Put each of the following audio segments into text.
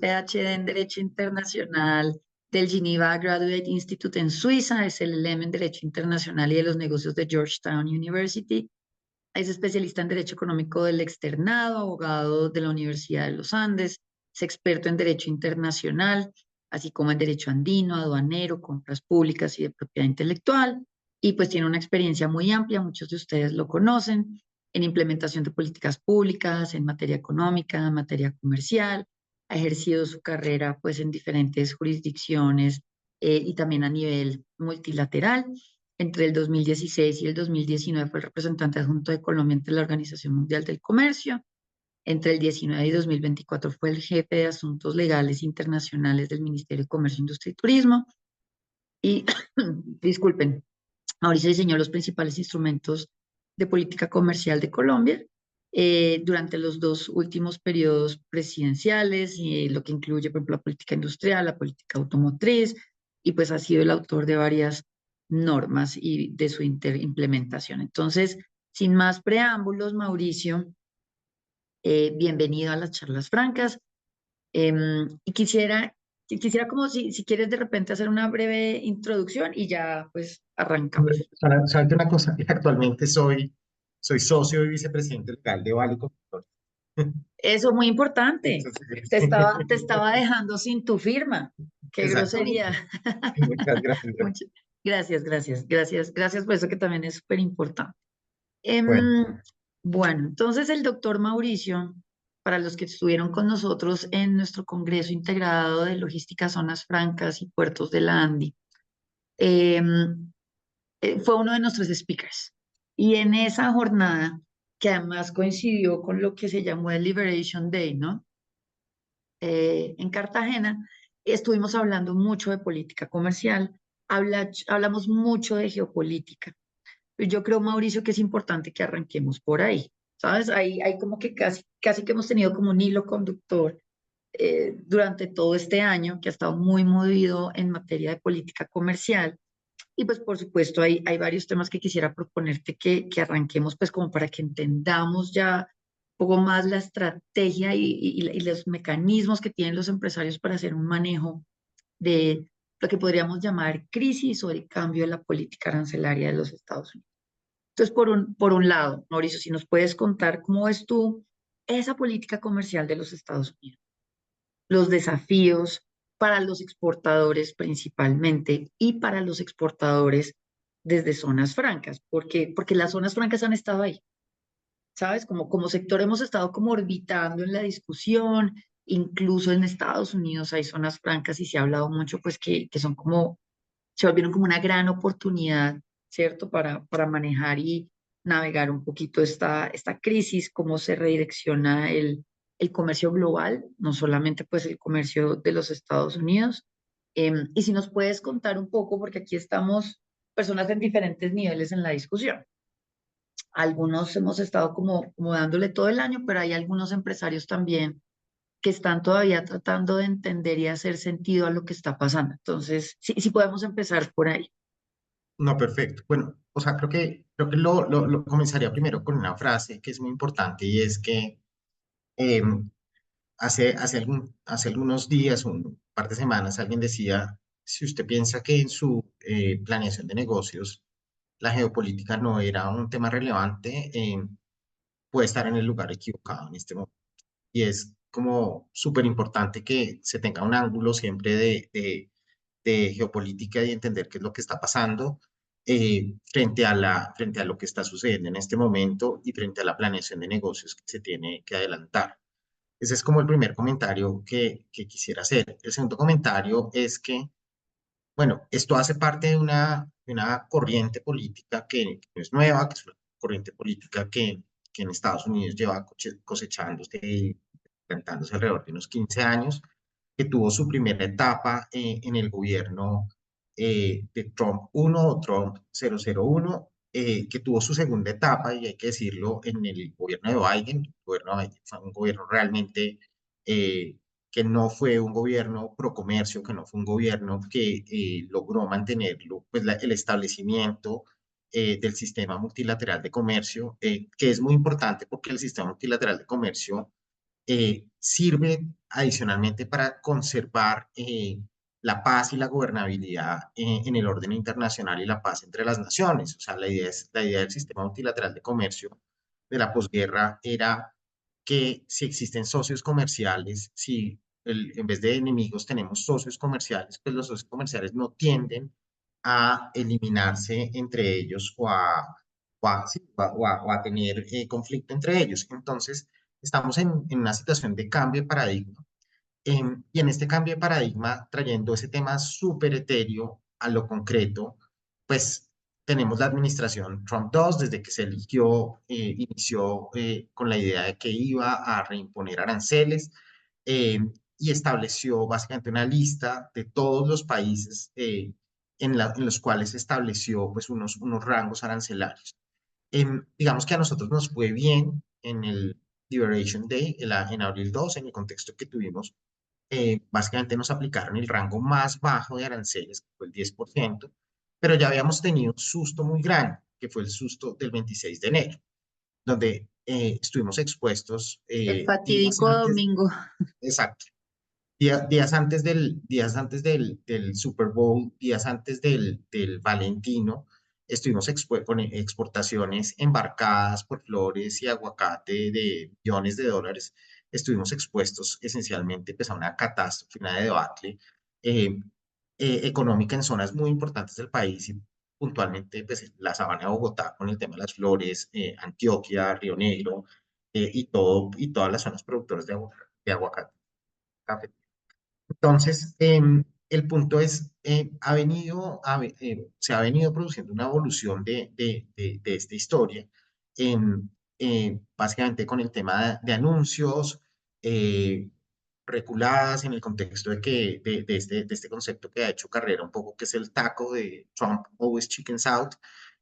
PhD en Derecho Internacional del Geneva Graduate Institute en Suiza, es el LM en Derecho Internacional y de los Negocios de Georgetown University. Es especialista en Derecho Económico del Externado, abogado de la Universidad de los Andes, es experto en Derecho Internacional, así como en Derecho Andino, aduanero, compras públicas y de propiedad intelectual. Y pues tiene una experiencia muy amplia, muchos de ustedes lo conocen, en implementación de políticas públicas, en materia económica, en materia comercial. Ha ejercido su carrera pues en diferentes jurisdicciones y también a nivel multilateral. Entre el 2016 y el 2019 fue el representante adjunto de Colombia ante la Organización Mundial del Comercio. Entre el 19 y 2024 fue el jefe de Asuntos Legales Internacionales del Ministerio de Comercio, Industria y Turismo. Y, disculpen, Mauricio diseñó los principales instrumentos de política comercial de Colombia durante los dos últimos periodos presidenciales, lo que incluye, por ejemplo, la política industrial, la política automotriz, y pues ha sido el autor de varias normas y de su implementación. Entonces, sin más preámbulos, Mauricio, bienvenido a las charlas francas. Y quisiera como si quieres de repente hacer una breve introducción y ya pues arrancamos. Sabe una cosa, actualmente soy socio y vicepresidente legal de Vale Consultores. Eso muy importante. Entonces, Te estaba dejando sin tu firma. Qué grosería. exactamente. Muchas gracias. Muchas gracias por eso que también es súper importante. Bueno, Bueno, entonces el doctor Mauricio, para los que estuvieron con nosotros en nuestro Congreso Integrado de Logística, Zonas Francas y Puertos de la ANDI, em, fue uno de nuestros speakers. Y en esa jornada, que además coincidió con lo que se llamó el Liberation Day, ¿no? En Cartagena, estuvimos hablando mucho de política comercial, hablamos mucho de geopolítica. Yo creo, Mauricio, que es importante que arranquemos por ahí, ¿sabes? Hay como que casi que hemos tenido como un hilo conductor durante todo este año que ha estado muy movido en materia de política comercial. Y pues por supuesto hay varios temas que quisiera proponerte que arranquemos pues como para que entendamos ya un poco más la estrategia y los mecanismos que tienen los empresarios para hacer un manejo de lo que podríamos llamar crisis o el cambio de la política arancelaria de los Estados Unidos. Entonces, por un lado, Mauricio, si nos puedes contar cómo ves tú esa política comercial de los Estados Unidos, los desafíos para los exportadores principalmente y para los exportadores desde zonas francas, porque las zonas francas han estado ahí, ¿sabes? Como sector hemos estado como orbitando en la discusión, incluso en Estados Unidos hay zonas francas y se ha hablado mucho, pues que son como, se volvieron como una gran oportunidad, ¿cierto? Para manejar y navegar un poquito esta crisis, cómo se redirecciona el comercio global, no solamente pues el comercio de los Estados Unidos. Y si nos puedes contar un poco, porque aquí estamos personas en diferentes niveles en la discusión. Algunos hemos estado como dándole todo el año, pero hay algunos empresarios también que están todavía tratando de entender y hacer sentido a lo que está pasando. Entonces, sí podemos empezar por ahí. no, perfecto. Bueno, o sea, creo que lo comenzaría primero con una frase que es muy importante y es que eh, hace algunos días, un par de semanas, alguien decía, si usted piensa que en su planeación de negocios la geopolítica no era un tema relevante, puede estar en el lugar equivocado en este momento. Y es como súper importante que se tenga un ángulo siempre de geopolítica y entender qué es lo que está pasando frente a lo que está sucediendo en este momento y frente a la planeación de negocios que se tiene que adelantar. Ese es como el primer comentario que quisiera hacer. El segundo comentario es que, bueno, esto hace parte de una corriente política que no es nueva, que es una corriente política que en Estados Unidos lleva cosechándose y plantándose alrededor de unos 15 años, que tuvo su primera etapa en el gobierno de Trump 1 o Trump 001, que tuvo su segunda etapa, y hay que decirlo, en el gobierno de Biden. El gobierno de Biden fue un gobierno realmente eh, que no fue un gobierno pro comercio, que no fue un gobierno que logró mantenerlo, pues el establecimiento del sistema multilateral de comercio, que es muy importante porque el sistema multilateral de comercio sirve adicionalmente para conservar la paz y la gobernabilidad en el orden internacional y la paz entre las naciones. O sea, la idea del sistema multilateral de comercio de la posguerra era que si existen socios comerciales, si en vez de enemigos tenemos socios comerciales, pues los socios comerciales no tienden a eliminarse entre ellos o a tener conflicto entre ellos. Entonces, estamos en una situación de cambio de paradigma y en este cambio de paradigma, trayendo ese tema súper etéreo a lo concreto, pues tenemos la administración Trump 2, desde que se eligió, inició con la idea de que iba a reimponer aranceles eh, y estableció básicamente una lista de todos los países en los cuales estableció pues unos rangos arancelarios. Digamos que a nosotros nos fue bien en el Liberation Day, en abril 2, en el contexto que tuvimos básicamente nos aplicaron el rango más bajo de aranceles, que fue el 10%, pero ya habíamos tenido un susto muy grande, que fue el susto del 26 de enero, donde estuvimos expuestos El días fatídico antes, domingo. exacto, días antes del Super Bowl, días antes del Valentino, estuvimos con exportaciones embarcadas por flores y aguacate de millones de dólares. Estuvimos expuestos esencialmente pues, a una catástrofe, una debacle eh, económica en zonas muy importantes del país y puntualmente pues, la sabana de Bogotá con el tema de las flores, Antioquia, Río Negro y todas las zonas productoras de aguacate. Café. Entonces, el punto es, se ha venido produciendo una evolución de esta historia, básicamente con el tema de anuncios eh, reculadas en el contexto de este concepto que ha hecho carrera un poco, que es el taco de Trump, always chickens out,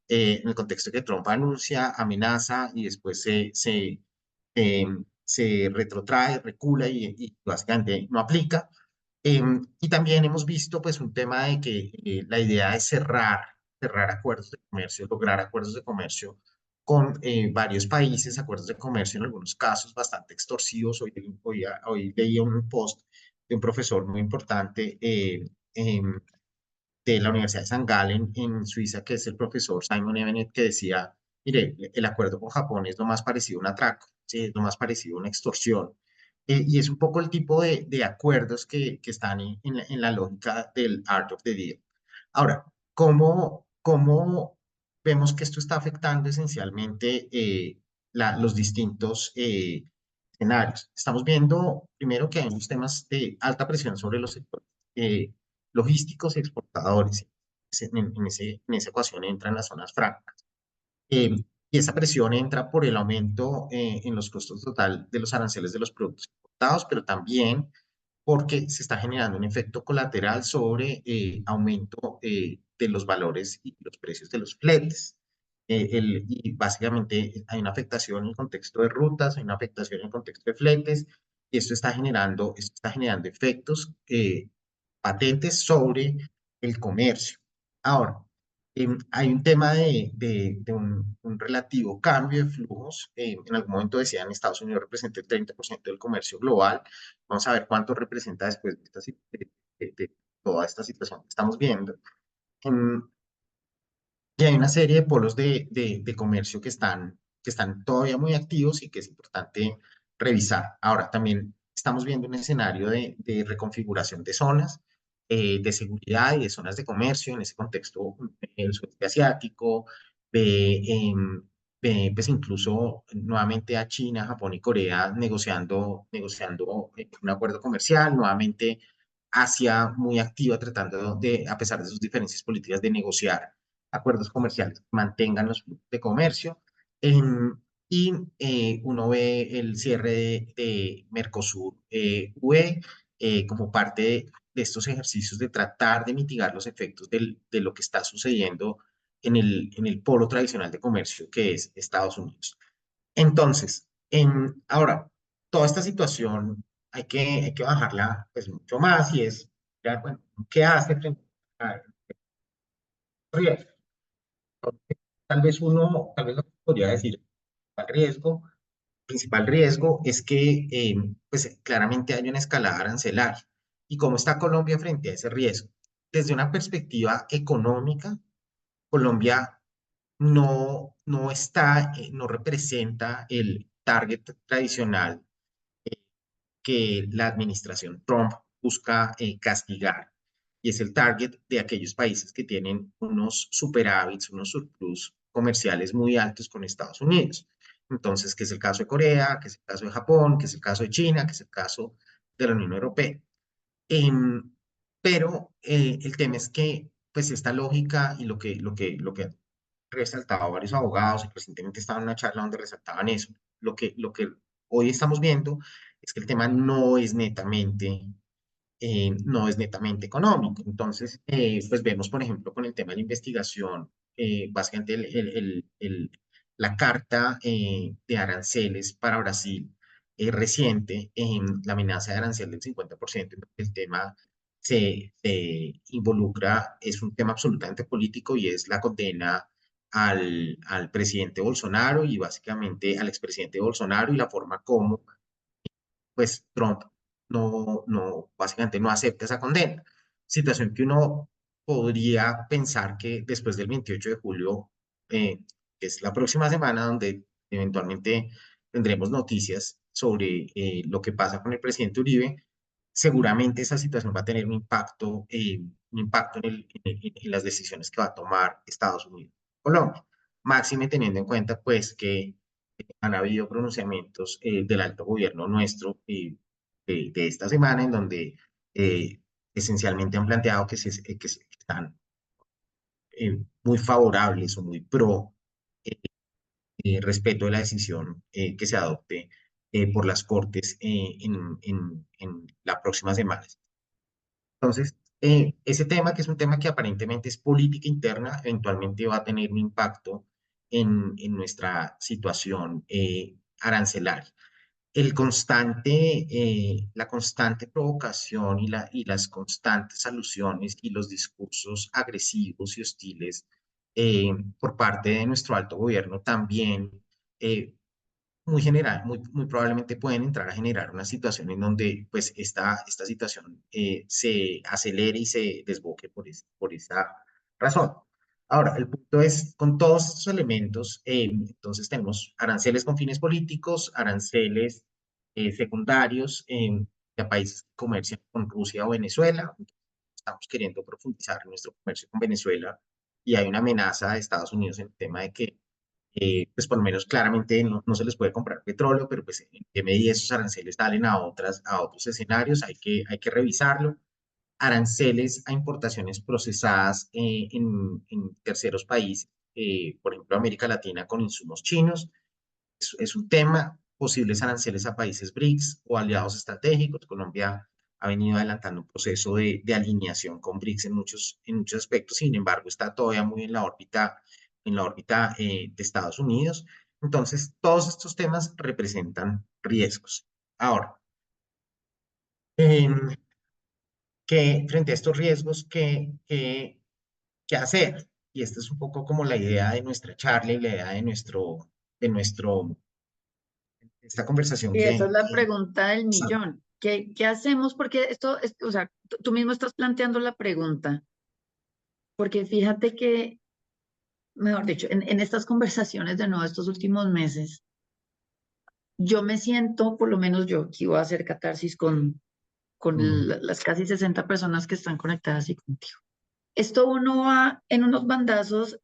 en el contexto que Trump anuncia, amenaza y después se retrotrae, recula y básicamente no aplica. Y también hemos visto pues un tema de que la idea es cerrar acuerdos de comercio, lograr acuerdos de comercio con varios países, acuerdos de comercio en algunos casos bastante extorsivos. Hoy leía un post de un profesor muy importante de la Universidad de San Gallen en Suiza, que es el profesor Simon Evenet, que decía, mire, el acuerdo con Japón es lo más parecido a un atraco, ¿sí? Es lo más parecido a una extorsión. Y es un poco el tipo de acuerdos que están en la lógica del art of the deal. Ahora, ¿cómo vemos que esto está afectando esencialmente los distintos escenarios? Estamos viendo primero que hay unos temas de alta presión sobre los sectores logísticos y exportadores. En esa ecuación entran las zonas francas. Eh, y esa presión entra por el aumento en los costos total de los aranceles de los productos importados, pero también porque se está generando un efecto colateral sobre aumento de los valores y los precios de los fletes. Y básicamente hay una afectación en el contexto de rutas, hay una afectación en el contexto de fletes, y esto está generando efectos patentes sobre el comercio. Ahora, hay un tema de un relativo cambio de flujos. En algún momento decían Estados Unidos representa el 30% del comercio global. Vamos a ver cuánto representa después de toda esta situación que estamos viendo. Em, y hay una serie de polos de comercio que están todavía muy activos y que es importante revisar. Ahora, también estamos viendo un escenario de reconfiguración de zonas de seguridad y de zonas de comercio en ese contexto, el sudeste asiático, pues incluso nuevamente a China, Japón y Corea negociando un acuerdo comercial, nuevamente Asia muy activa tratando de, a pesar de sus diferencias políticas, de negociar acuerdos comerciales que mantengan los flujos de comercio. Y uno ve el cierre de Mercosur UE como parte de estos ejercicios de tratar de mitigar los efectos de lo que está sucediendo en el polo tradicional de comercio que es Estados Unidos. Entonces, ahora, toda esta situación hay que bajarla pues mucho más y es, ya, bueno, ¿qué hace frente al riesgo? Tal vez lo que podría decir al riesgo principal riesgo es que pues claramente hay una escalada arancelaria. ¿Y cómo está Colombia frente a ese riesgo? Desde una perspectiva económica, Colombia no representa el target tradicional que la administración Trump busca castigar, y es el target de aquellos países que tienen unos superávits, unos surplus comerciales muy altos con Estados Unidos. Entonces, que es el caso de Corea, que es el caso de Japón, que es el caso de China, que es el caso de la Unión Europea. Em, pero el tema es que, pues, esta lógica y lo que han resaltado varios abogados, y recientemente estaba en una charla donde resaltaban eso, lo que hoy estamos viendo es que el tema no es netamente económico. Entonces, pues vemos, por ejemplo, con el tema de la investigación, básicamente la carta de aranceles para Brasil reciente, la amenaza de arancel del 50%, el tema se involucra, es un tema absolutamente político y es la condena al presidente Bolsonaro y básicamente al expresidente Bolsonaro y la forma como pues Trump básicamente no acepta esa condena. Situación que uno podría pensar que después del 28 de julio, que es la próxima semana, donde eventualmente tendremos noticias sobre lo que pasa con el presidente Uribe, seguramente esa situación va a tener un impacto en las decisiones que va a tomar Estados Unidos, Colombia. Máxime teniendo en cuenta, pues, que han habido pronunciamientos del alto gobierno nuestro de esta semana en donde esencialmente han planteado que están muy favorables o muy pro respeto de la decisión que se adopte por las Cortes en la próxima semana. Entonces, ese tema, que es un tema que aparentemente es política interna, eventualmente va a tener un impacto en nuestra situación arancelaria. La constante provocación y las constantes alusiones y los discursos agresivos y hostiles por parte de nuestro alto gobierno también eh, muy general, muy probablemente pueden entrar a generar una situación en donde pues esta situación se acelere y se desboque por esa razón. Ahora, el punto es, con todos estos elementos, entonces tenemos aranceles con fines políticos, aranceles secundarios de países que comercian con Rusia o Venezuela. Estamos queriendo profundizar nuestro comercio con Venezuela y hay una amenaza de Estados Unidos en el tema de que pues por lo menos claramente no se les puede comprar petróleo, pero pues en qué medida esos aranceles salen a otros escenarios, hay que revisarlo. Aranceles a importaciones procesadas en terceros países, por ejemplo América Latina con insumos chinos, es un tema. Posibles aranceles a países BRICS o aliados estratégicos. Colombia ha venido adelantando un proceso de alineación con BRICS en muchos aspectos, sin embargo, está todavía muy en la órbita de Estados Unidos. Entonces, todos estos temas representan riesgos. Ahora, em, frente a estos riesgos, ¿qué hacer? Y esta es un poco como la idea de nuestra charla y la idea de esta conversación Y esa es la que pregunta del millón. ¿Qué hacemos? Porque o sea, tú mismo estás planteando la pregunta, porque fíjate que, mejor dicho, en estas conversaciones de nuevo estos últimos meses, yo me siento, por lo menos yo, que iba a hacer catarsis con las casi 60 personas que están conectadas y contigo. Esto uno va en unos bandazos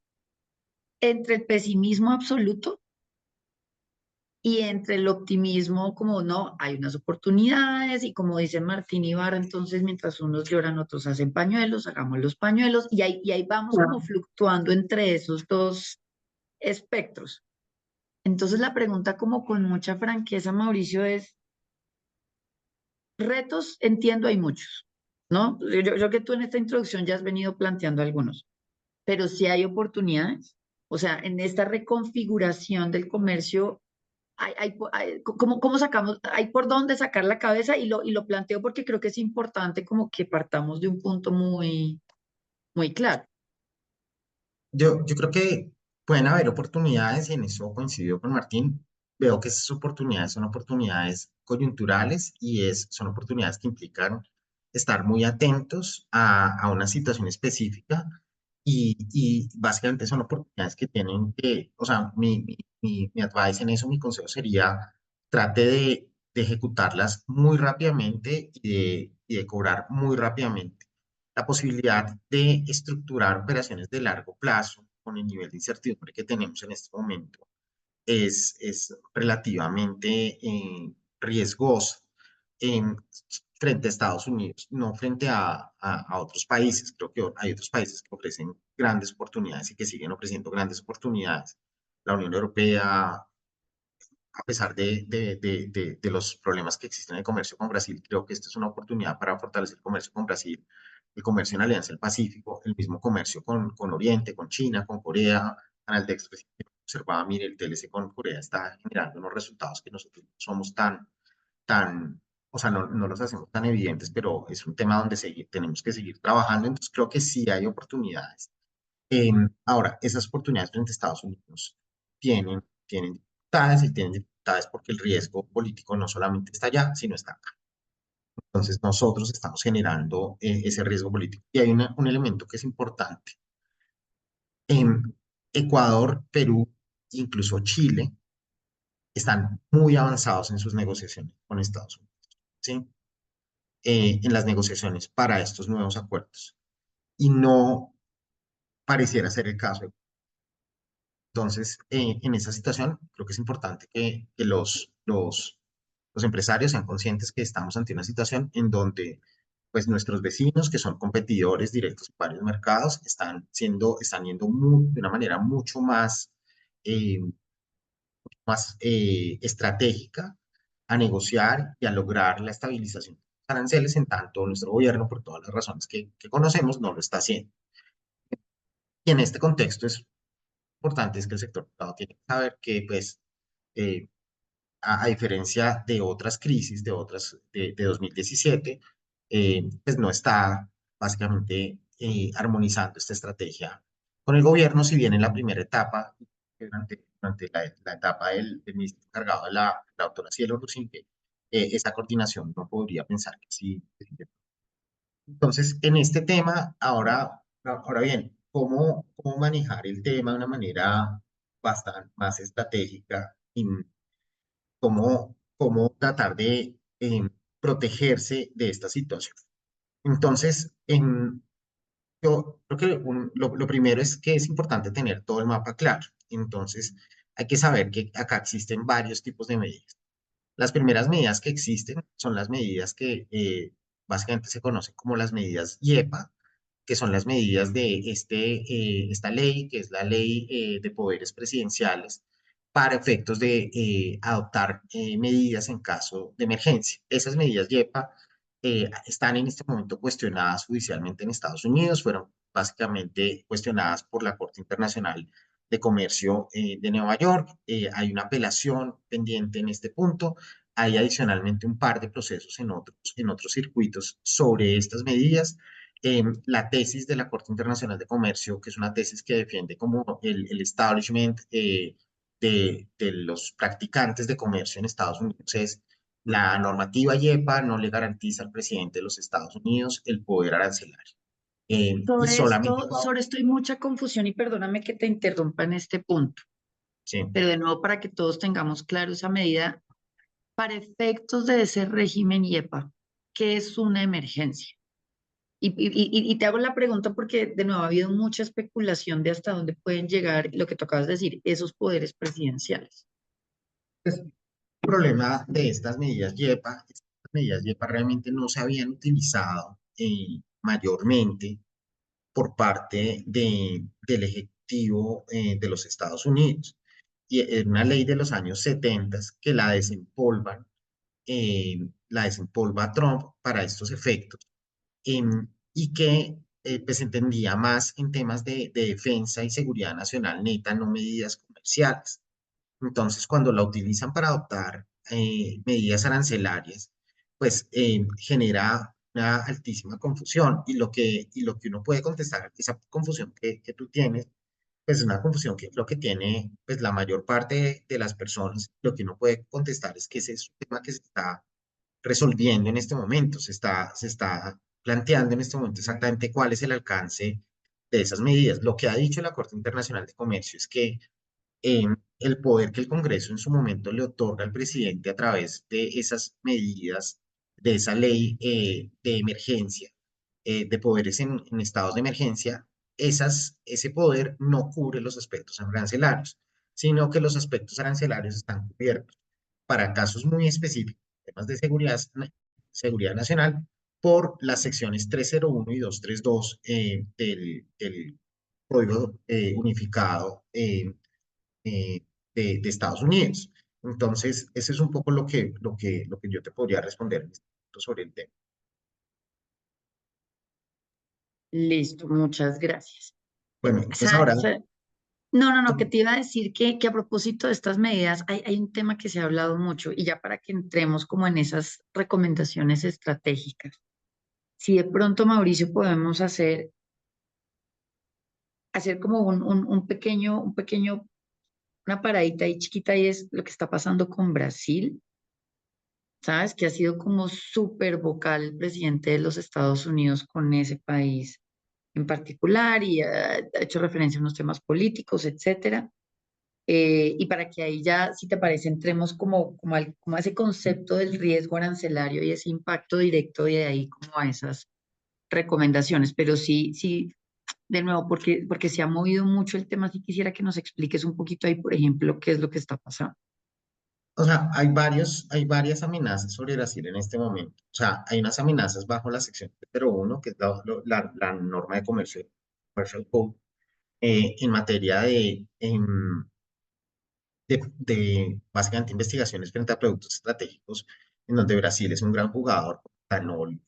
entre el pesimismo absoluto y entre el optimismo, como no, hay unas oportunidades y como dice Martín Ibarra, entonces mientras unos lloran, otros hacen pañuelos, hagamos los pañuelos y ahí vamos como fluctuando entre esos dos espectros. Entonces la pregunta como con mucha franqueza, Mauricio, es, retos, entiendo, hay muchos, ¿no? Yo que tú en esta introducción ya has venido planteando algunos, pero sí hay oportunidades. O sea, en esta reconfiguración del comercio ¿cómo sacamos? Hay por dónde sacar la cabeza y lo planteo porque creo que es importante como que partamos de un punto muy, muy claro. yo creo que pueden haber oportunidades y en eso coincido con Martín. veo que esas oportunidades son oportunidades coyunturales y son oportunidades que implican estar muy atentos a una situación específica y básicamente son oportunidades que tienen que, o sea, mi advice en eso, mi consejo sería, trate de ejecutarlas muy rápidamente y de cobrar muy rápidamente. La posibilidad de estructurar operaciones de largo plazo con el nivel de incertidumbre que tenemos en este momento es relativamente riesgosa en, frente a Estados Unidos, no frente a otros países. Creo que hay otros países que ofrecen grandes oportunidades y que siguen ofreciendo grandes oportunidades. La Unión Europea, a pesar de los problemas que existen en el comercio con Brasil, creo que esta es una oportunidad para fortalecer el comercio con Brasil, el comercio en la Alianza del Pacífico, el mismo comercio con Oriente, con China, con Corea. Canal de Express observaba, mire, el TLC con Corea está generando unos resultados que nosotros no somos tan, o sea, no los hacemos tan evidentes, pero es un tema donde tenemos que seguir trabajando. Entonces, creo que sí hay oportunidades. Ahora, esas oportunidades frente a Estados Unidos tienen dificultades y tienen dificultades porque el riesgo político no solamente está allá, sino está acá. Entonces, nosotros estamos generando ese riesgo político. Y hay un elemento que es importante. En Ecuador, Perú, incluso Chile, están muy avanzados en sus negociaciones con Estados Unidos, ¿sí? En las negociaciones para estos nuevos acuerdos. Y no pareciera ser el caso. Entonces, en esa situación, creo que es importante que los empresarios sean conscientes que estamos ante una situación en donde pues, nuestros vecinos, que son competidores directos en varios mercados, están yendo de una manera mucho más estratégica a negociar y a lograr la estabilización de los aranceles, en tanto nuestro gobierno, por todas las razones que conocemos, no lo está haciendo. Y en este contexto es importante es que el sector privado tiene que saber que, pues, eh, a diferencia de otras crisis, de 2017, pues no está básicamente armonizando esta estrategia con el gobierno, si bien en la primera etapa, durante la etapa del ministro encargado de la doctora Cielo Rusinque, esa coordinación no podría pensar que sí. Entonces, en este tema, ahora bien, ¿cómo manejar el tema de una manera bastante más estratégica y cómo tratar de protegerse de esta situación? Entonces, yo creo que lo primero es que es importante tener todo el mapa claro. Entonces, hay que saber que acá existen varios tipos de medidas. Las primeras medidas que existen son las medidas que básicamente se conocen como las medidas IEPA, que son las medidas de esta ley, que es la ley de poderes presidenciales, para efectos de adoptar medidas en caso de emergencia. Esas medidas IEPA están en este momento cuestionadas judicialmente en Estados Unidos, fueron básicamente cuestionadas por la Corte Internacional de Comercio de Nueva York. Hay una apelación pendiente en este punto. Hay adicionalmente un par de procesos en otros circuitos sobre estas medidas. La tesis de la Corte Internacional de Comercio, que es una tesis que defiende como el establishment de los practicantes de comercio en Estados Unidos, es la normativa IEPA no le garantiza al presidente de los Estados Unidos el poder arancelario. Y solamente, Sobre esto hay mucha confusión y perdóname que te interrumpa en este punto, sí, pero de nuevo para que todos tengamos claro esa medida, para efectos de ese régimen IEPA, ¿qué es una emergencia? Y te hago la pregunta porque de nuevo ha habido mucha especulación de hasta dónde pueden llegar lo que tú acabas de decir, esos poderes presidenciales. pues, el problema de estas medidas IEPA realmente no se habían utilizado mayormente por parte del Ejecutivo de los Estados Unidos. Y es una ley de los años 70 que la desempolva Trump para estos efectos y que pues entendía más en temas de defensa y seguridad nacional neta, no medidas comerciales. Entonces, cuando la utilizan para adoptar medidas arancelarias, pues genera una altísima confusión y lo que uno puede contestar, esa confusión que tú tienes, pues es una confusión que lo que tiene pues la mayor parte de las personas, lo que uno puede contestar es que ese es un tema que se está resolviendo en este momento, se está planteando en este momento exactamente cuál es el alcance de esas medidas. Lo que ha dicho la Corte Internacional de Comercio es que el poder que el Congreso en su momento le otorga al presidente a través de esas medidas, de esa ley de emergencia, de poderes en estados de emergencia, ese poder no cubre los aspectos arancelarios, sino que los aspectos arancelarios están cubiertos para casos muy específicos, temas de seguridad nacional, por las secciones 301 y 232 del Código Unificado de Estados Unidos. Entonces, ese es un poco lo que yo te podría responder en este momento sobre el tema. Listo, muchas gracias. Bueno, entonces ahora, No, no, no, que te iba a decir que a propósito de estas medidas, hay un tema que se ha hablado mucho y ya para que entremos como en esas recomendaciones estratégicas. Si de pronto, Mauricio, podemos hacer como una paradita ahí chiquita y es lo que está pasando con Brasil, ¿sabes? Que ha sido como súper vocal el presidente de los Estados Unidos con ese país en particular y ha hecho referencia a unos temas políticos, etcétera. Y para que ahí ya, si te parece, entremos como a ese concepto del riesgo arancelario y ese impacto directo y de ahí como a esas recomendaciones. Pero sí, sí, de nuevo, porque se ha movido mucho el tema, sí quisiera que nos expliques un poquito ahí, por ejemplo, qué es lo que está pasando. o sea, hay varias amenazas sobre Brasil en este momento. O sea, hay unas amenazas bajo la sección 01, que es la norma de comercio, Commercial Code, en materia de básicamente investigaciones frente a productos estratégicos, en donde Brasil es un gran jugador, etanol,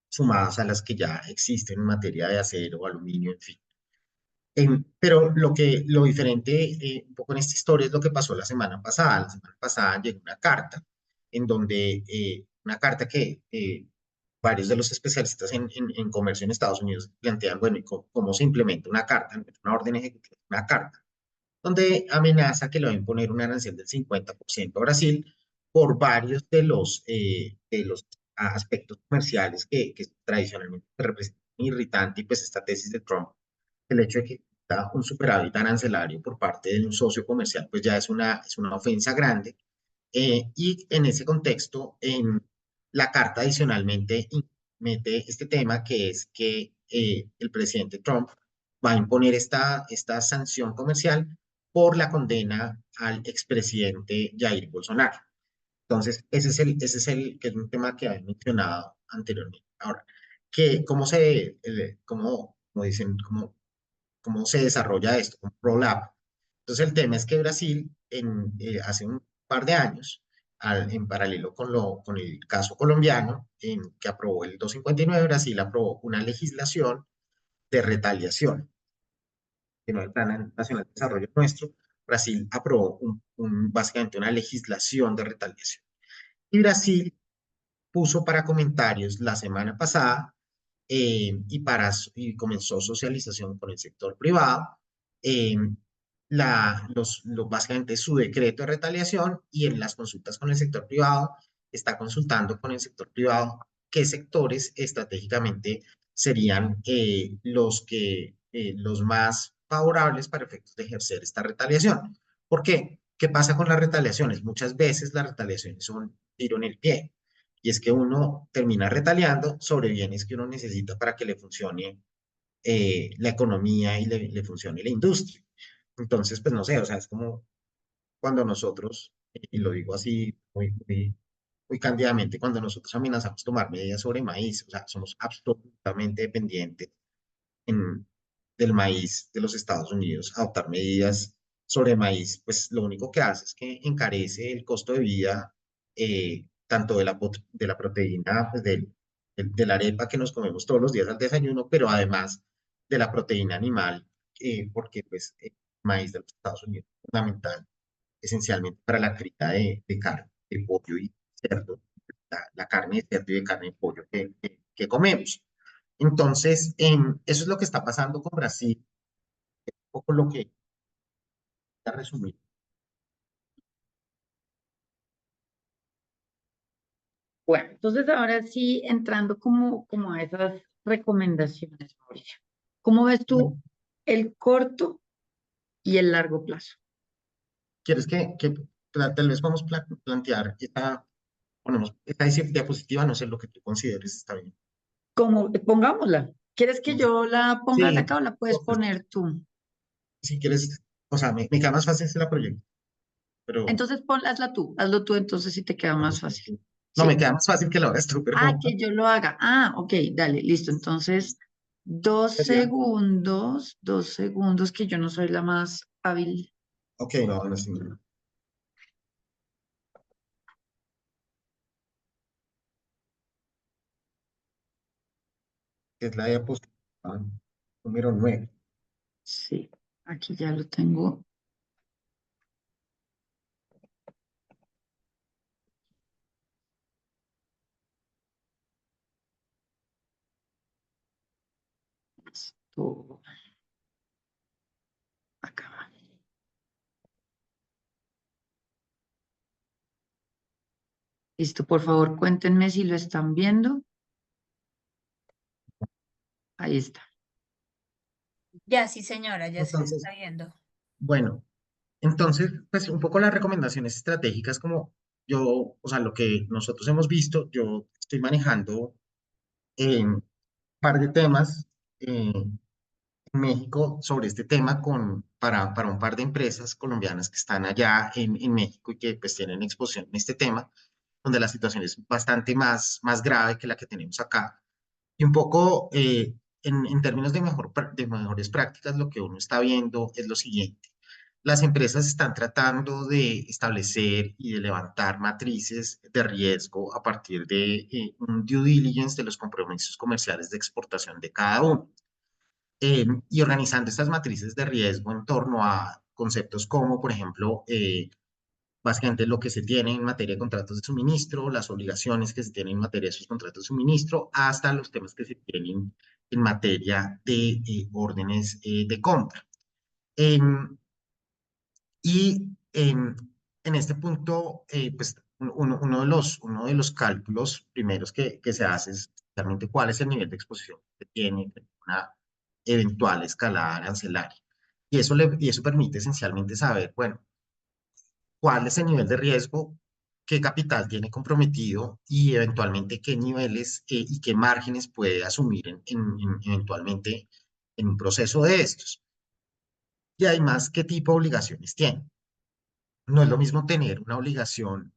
sumadas a las que ya existen en materia de acero, aluminio, en fin. Pero lo diferente un poco en esta historia es lo que pasó la semana pasada. La semana pasada llegó una carta en donde, una carta que varios de los especialistas en comercio en Estados Unidos plantean, bueno, ¿y cómo se implementa una carta, una orden ejecutiva, una carta? Donde amenaza que le va a imponer un arancel del 50% a Brasil por varios de los aspectos comerciales que tradicionalmente representan irritante y pues esta tesis de Trump, el hecho de que da un superávit arancelario por parte de un socio comercial, pues ya es una ofensa grande. Y en ese contexto, en la carta adicionalmente mete este tema que es que el presidente Trump va a imponer esta sanción comercial por la condena al expresidente Jair Bolsonaro. Entonces, que es un tema que había mencionado anteriormente. Ahora, cómo dicen, cómo se desarrolla esto, un roll-up. Entonces, el tema es que Brasil, hace un par de años, en paralelo con el caso colombiano, que aprobó el 259, Brasil aprobó una legislación de retaliación, que no el Plan Nacional de Desarrollo nuestro. Brasil aprobó básicamente una legislación de retaliación. Y Brasil puso para comentarios la semana pasada y comenzó socialización con el sector privado, eh, básicamente su decreto de retaliación y en las consultas con el sector privado está consultando con el sector privado qué sectores estratégicamente serían los más favorables para efectos de ejercer esta retaliación. ¿Por qué? ¿Qué pasa con las retaliaciones? Muchas veces las retaliaciones son un tiro en el pie. Y es que uno termina retaliando sobre bienes que uno necesita para que le funcione la economía y le funcione la industria. Entonces, pues no sé, o sea, es como cuando nosotros, y lo digo así muy cándidamente, cuando nosotros amenazamos tomar medidas sobre maíz, o sea, somos absolutamente dependientes en, del maíz de los Estados Unidos, adoptar medidas sobre maíz, pues lo único que hace es que encarece el costo de vida, tanto de la proteína, pues de la arepa que nos comemos todos los días al desayuno, pero además de la proteína animal, porque pues el maíz de los Estados Unidos es fundamental esencialmente para la cría de carne, de pollo y cerdo, la carne de cerdo y de carne de pollo que comemos. Entonces, eso es lo que está pasando con Brasil. poco lo que a resumir. Bueno, entonces ahora sí, entrando como a esas recomendaciones, Mauricio. ¿Cómo ves tú Bueno, el corto y el largo plazo? ¿quieres tal vez vamos a plantear ponemos esta diapositiva, no sé lo que tú consideres, está bien. Como, pongámosla. ¿Quieres que yo la ponga Sí, acá o la puedes pues, poner tú? si quieres, o sea, me queda más fácil si la proyecto, pero Entonces hazlo tú entonces si te queda más fácil. no, me ¿Sí? queda más fácil que lo hagas tú, pero Ah, que yo lo haga. Ah, ok, dale, listo. Entonces, sería, 2 segundos, que yo no soy la más hábil. ok, no, no, sí, no. Es la diapositiva número 9. Sí, aquí ya lo tengo. Esto, acá. Listo, por favor, cuéntenme si lo están viendo. Ahí está. Ya, sí, señora, ya se Entonces, está viendo. bueno, entonces, pues un poco las recomendaciones estratégicas como yo, o sea, lo que nosotros hemos visto, yo estoy manejando un par de temas en México sobre este tema para un par de empresas colombianas que están allá en México y que pues tienen exposición en este tema, donde la situación es bastante más grave que la que tenemos acá. Y un poco en términos de mejores prácticas, lo que uno está viendo es lo siguiente. Las empresas están tratando de establecer y de levantar matrices de riesgo a partir de un due diligence de los compromisos comerciales de exportación de cada uno. Y organizando estas matrices de riesgo en torno a conceptos como, por ejemplo, básicamente lo que se tiene en materia de contratos de suministro, las obligaciones que se tienen en materia de esos contratos de suministro, hasta los temas que se tienen en materia de órdenes de compra. Em, y en este punto, pues uno de los cálculos primeros que se hace es realmente cuál es el nivel de exposición que tiene una eventual escalada arancelaria. Y eso permite esencialmente saber, bueno, cuál es el nivel de riesgo, qué capital tiene comprometido y eventualmente qué niveles y qué márgenes puede asumir eventualmente en un proceso de estos. Y además, qué tipo de obligaciones tiene. No es lo mismo tener una obligación,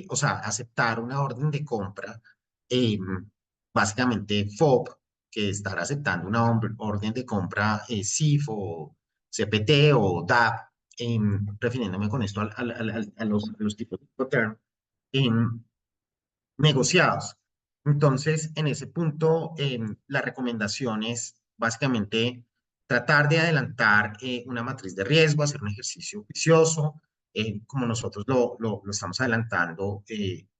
o sea, aceptar una orden de compra, básicamente FOB, que estar aceptando una orden de compra CIF o CPT o DAP, refiriéndome con esto a los tipos de Incoterm, negociados. Entonces, en ese punto, la recomendación es básicamente tratar de adelantar una matriz de riesgo, hacer un ejercicio juicioso, como nosotros lo estamos adelantando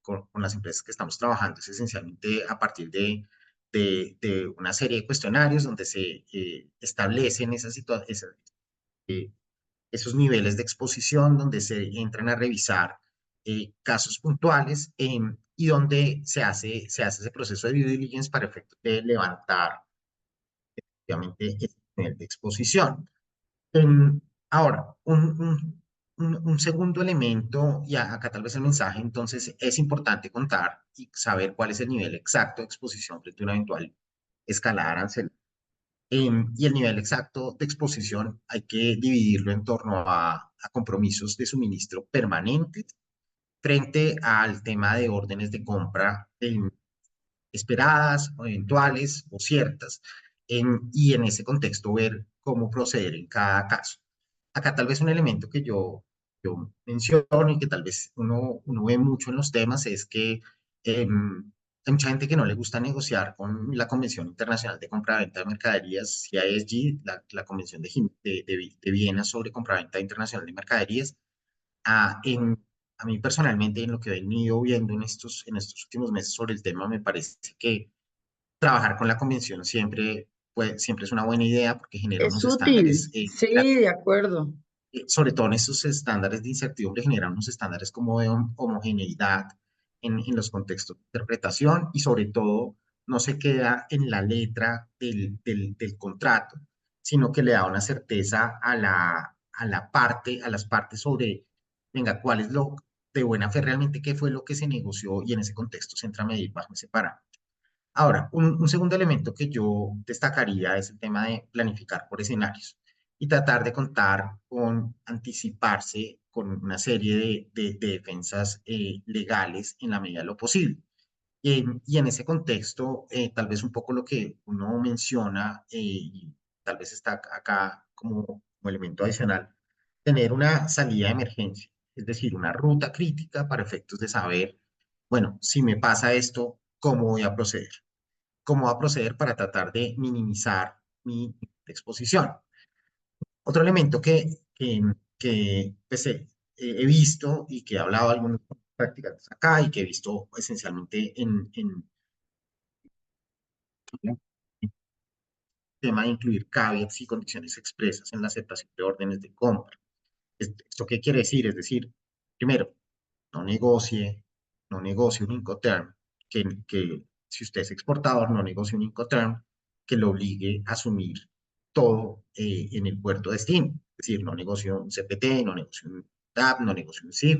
con las empresas que estamos trabajando, es esencialmente a partir de una serie de cuestionarios donde se establecen eh, esos niveles de exposición, donde se entran a revisar casos puntuales y donde se hace ese proceso de due diligence para efectos de levantar, obviamente, el nivel de exposición. Em, Ahora, un segundo elemento, y acá tal vez el mensaje, entonces es importante contar y saber cuál es el nivel exacto de exposición frente a una eventual escalada arancelaria. Y el nivel exacto de exposición hay que dividirlo en torno a compromisos de suministro permanentes frente al tema de órdenes de compra esperadas o eventuales o ciertas, y en ese contexto ver cómo proceder en cada caso. Acá tal vez un elemento que yo menciono y que tal vez uno ve mucho en los temas es que hay mucha gente que no le gusta negociar con la Convención Internacional de Compraventa de Mercaderías, CISG, la Convención de Viena sobre Compraventa Internacional de Mercaderías. A, en, a mí personalmente, en lo que he venido viendo en estos últimos meses sobre el tema, me parece que trabajar con la convención siempre pues, siempre es una buena idea porque genera Es unos útil, estándares, sí, de acuerdo. sobre todo en estos estándares de incertidumbre, generan unos estándares como de homogeneidad en los contextos de interpretación y sobre todo no se queda en la letra del contrato, sino que le da una certeza a la parte, a las partes sobre, venga, cuál es lo de buena fe realmente, qué fue lo que se negoció y en ese contexto se entra a medir bajo ese parámetro. Ahora, un segundo elemento que yo destacaría es el tema de planificar por escenarios y tratar de contar con anticiparse con una serie de defensas legales en la medida de lo posible. Y en ese contexto, tal vez un poco lo que uno menciona, y tal vez está acá como elemento adicional, tener una salida de emergencia, es decir, una ruta crítica para efectos de saber, bueno, si me pasa esto, ¿cómo voy a proceder? ¿Cómo va a proceder para tratar de minimizar mi exposición? Otro elemento que pues, he visto y que he hablado algunas prácticas acá y que he visto esencialmente en el tema de incluir caveats y condiciones expresas en la aceptación de órdenes de compra. ¿Esto qué quiere decir? Es decir, primero, no negocie, no negocie un Incoterm, que si usted es exportador, no negocie un Incoterm que lo obligue a asumir todo en el puerto de destino. Es decir, no negocie un CPT, no negocie un TAP, no negocie un SIF,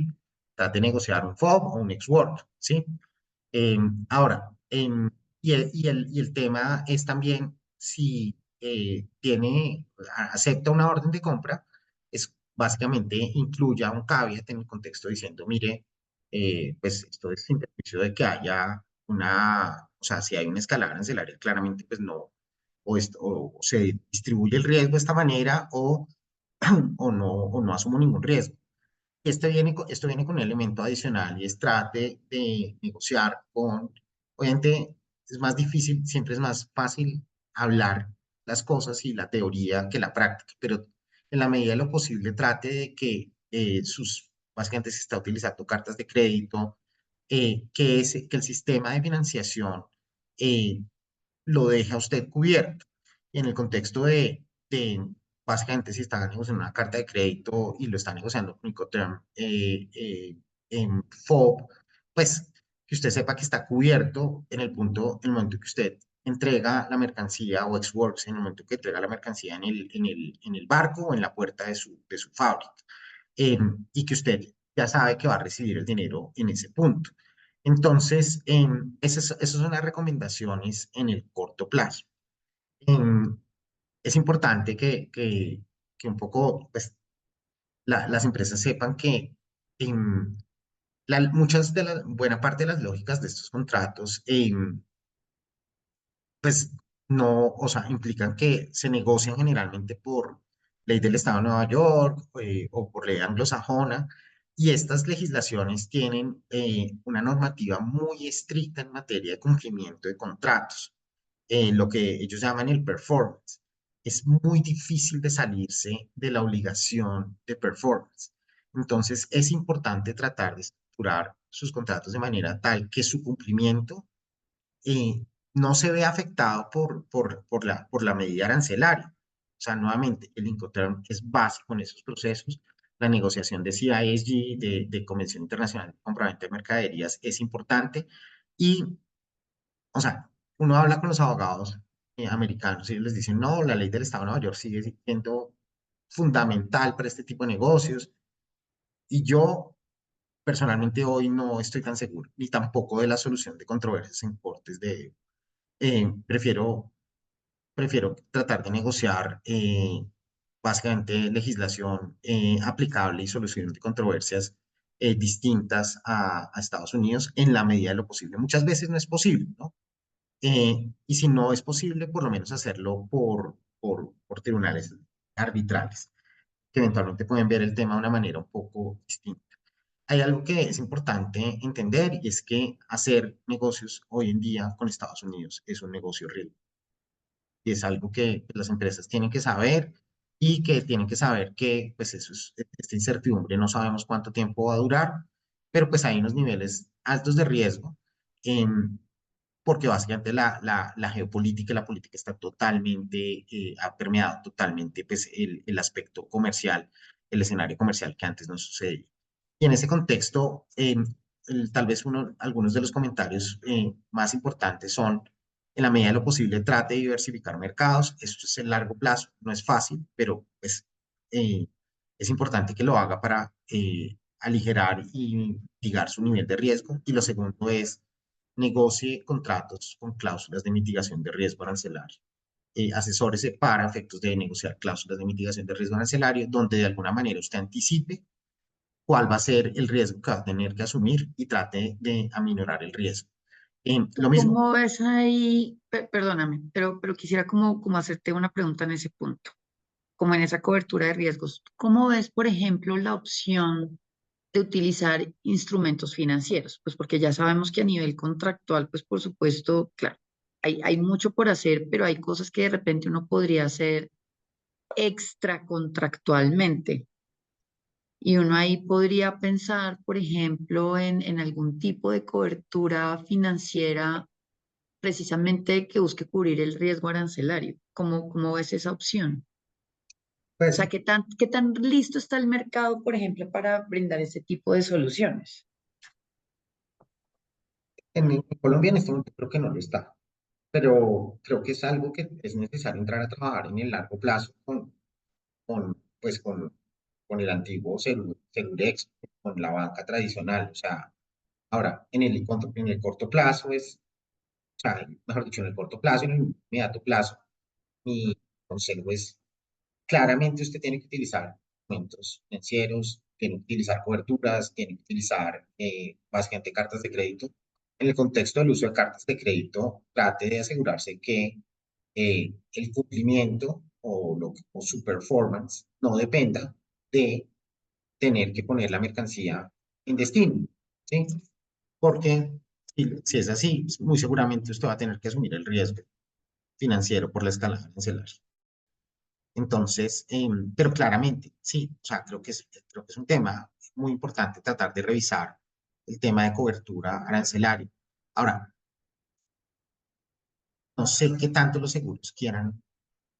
trate de negociar un FOB o un ex-work, ¿sí? Ahora, y el tema es también si acepta una orden de compra, es básicamente incluya un caveat en el contexto diciendo, mire, pues esto es sin perjuicio de que haya o sea, si hay una escalada arancelaria, claramente pues no, o se distribuye el riesgo de esta manera o no asumo ningún riesgo. Esto viene con un elemento adicional y es trate de negociar obviamente es más difícil, siempre es más fácil hablar las cosas y la teoría que la práctica, pero en la medida de lo posible trate de que básicamente se está utilizando cartas de crédito, que el sistema de financiación eh, lo deja usted cubierto. Y en el contexto básicamente, si está negociando una carta de crédito y lo está negociando con Incoterm en FOB, pues que usted sepa que está cubierto en el momento que usted entrega la mercancía o ex-works, en el momento que entrega la mercancía en el barco o en la puerta de su fábrica. Y que usted ya sabe que va a recibir el dinero en ese punto. Entonces, esas son las recomendaciones en el corto plazo. Em, es importante que un poco pues, las empresas sepan que buena parte de las lógicas de estos contratos, pues no, o sea, implican que se negocian generalmente por ley del Estado de Nueva York o por ley anglosajona, y estas legislaciones tienen una normativa muy estricta en materia de cumplimiento de contratos, lo que ellos llaman el performance. Es muy difícil de salirse de la obligación de performance. Entonces, es importante tratar de estructurar sus contratos de manera tal que su cumplimiento no se ve afectado por la medida arancelaria. O sea, nuevamente, el Incoterm es básico en esos procesos. La negociación de CISG, de Convención Internacional de Compraventa de Mercaderías, es importante. Y, o sea, uno habla con los abogados americanos y ellos les dicen, no, la ley del Estado de Nueva York sigue siendo fundamental para este tipo de negocios. Y yo, personalmente, hoy no estoy tan seguro, ni tampoco de la solución de controversias en cortes de prefiero tratar de negociar básicamente legislación aplicable y solución de controversias distintas a Estados Unidos en la medida de lo posible. Muchas veces no es posible, ¿no? Y si no es posible, por lo menos hacerlo por tribunales arbitrales, que eventualmente pueden ver el tema de una manera un poco distinta. Hay algo que es importante entender y es que hacer negocios hoy en día con Estados Unidos es un negocio riesgo y es algo que las empresas tienen que saber y que tienen que saber que pues esta incertidumbre no sabemos cuánto tiempo va a durar, pero pues hay unos niveles altos de riesgo. porque básicamente la geopolítica y la política está totalmente, ha permeado totalmente pues, el aspecto comercial, el escenario comercial que antes no sucedía. Y en ese contexto, tal vez algunos de los comentarios más importantes son, en la medida de lo posible, trate de diversificar mercados. Esto es el largo plazo, no es fácil, pero pues, es importante que lo haga para aligerar y mitigar su nivel de riesgo. Y lo segundo es, negocie contratos con cláusulas de mitigación de riesgo arancelario. Asesórese para efectos de negociar cláusulas de mitigación de riesgo arancelario, donde de alguna manera usted anticipe cuál va a ser el riesgo que va a tener que asumir y trate de aminorar el riesgo. Lo mismo, ¿Cómo ves ahí? Perdóname, pero quisiera como hacerte una pregunta en ese punto, como en esa cobertura de riesgos. ¿Cómo ves, por ejemplo, la opción de utilizar instrumentos financieros? Pues porque ya sabemos que a nivel contractual, pues por supuesto, claro, hay mucho por hacer, pero hay cosas que de repente uno podría hacer extracontractualmente. Y uno ahí podría pensar, por ejemplo, en algún tipo de cobertura financiera precisamente que busque cubrir el riesgo arancelario. ¿Cómo ves esa opción? O pues sea, ¿qué tan listo está el mercado, por ejemplo, para brindar ese tipo de soluciones? en Colombia en este momento creo que no lo está, pero creo que es algo que es necesario entrar a trabajar en el largo plazo pues con el antiguo Segurex, con la banca tradicional. O sea, ahora, en el corto plazo o sea, mejor dicho, en el corto plazo, en el inmediato plazo, mi consejo es, claramente usted tiene que utilizar instrumentos financieros, tiene que utilizar coberturas, tiene que utilizar básicamente cartas de crédito. En el contexto del uso de cartas de crédito, trate de asegurarse que el cumplimiento o su performance no dependa de tener que poner la mercancía en destino, ¿sí? Porque si es así, muy seguramente usted va a tener que asumir el riesgo financiero por la escalada arancelaria. Entonces, pero claramente, sí, o sea, creo que es un tema muy importante tratar de revisar el tema de cobertura arancelaria. Ahora, no sé qué tanto los seguros quieran